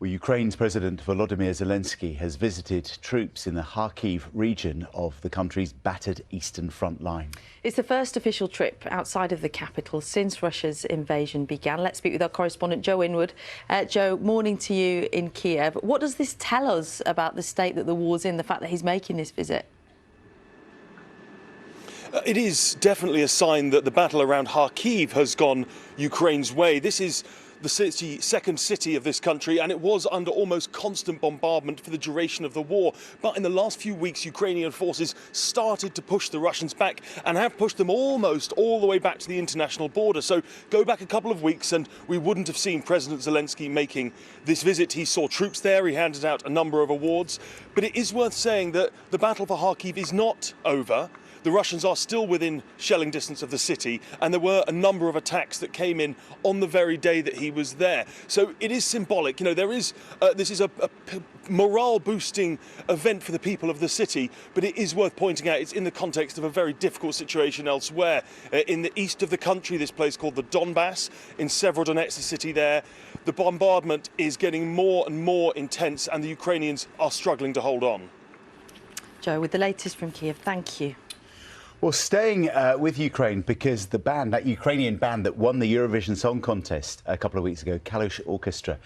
Well, Ukraine's President Volodymyr Zelensky has visited troops in the Kharkiv region of the country's battered eastern front line. It's the first official trip outside of the capital since Russia's invasion began. Let's speak with our correspondent Joe Inwood. Joe, morning to you in Kiev. What does this tell us about the state that the war's in, the fact that he's making this visit? It is definitely a sign that the battle around Kharkiv has gone Ukraine's way. This is the second city of this country, and it was under almost constant bombardment for the duration of the war. But in the last few weeks, Ukrainian forces started to push the Russians back and have pushed them almost all the way back to the international border. So go back a couple of weeks and we wouldn't have seen President Zelensky making this visit. He saw troops there, he handed out a number of awards. But it is worth saying that the battle for Kharkiv is not over. The Russians are still within shelling distance of the city, and there were a number of attacks that came in on the very day that he was there. So it is symbolic. You know, this is a morale-boosting event for the people of the city, but it is worth pointing out it's in the context of a very difficult situation elsewhere. In the east of the country, this place called the Donbass, in Severodonetsk, the city there, the bombardment is getting more and more intense, and the Ukrainians are struggling to hold on. Joe, with the latest from Kiev, thank you. Well, staying with Ukraine, because the band, that Ukrainian band that won the Eurovision Song Contest a couple of weeks ago, Kalush Orchestra,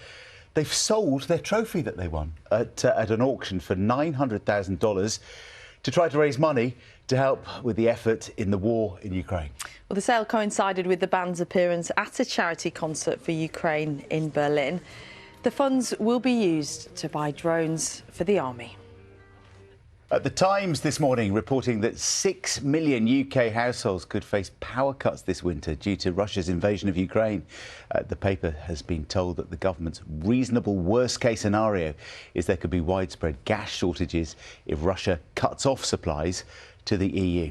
they've sold their trophy that they won at an auction for $900,000 to try to raise money to help with the effort in the war in Ukraine. Well, the sale coincided with the band's appearance at a charity concert for Ukraine in Berlin. The funds will be used to buy drones for the army. The Times this morning reporting that 6 million UK households could face power cuts this winter due to Russia's invasion of Ukraine. The paper has been told that the government's reasonable worst-case scenario is there could be widespread gas shortages if Russia cuts off supplies to the EU.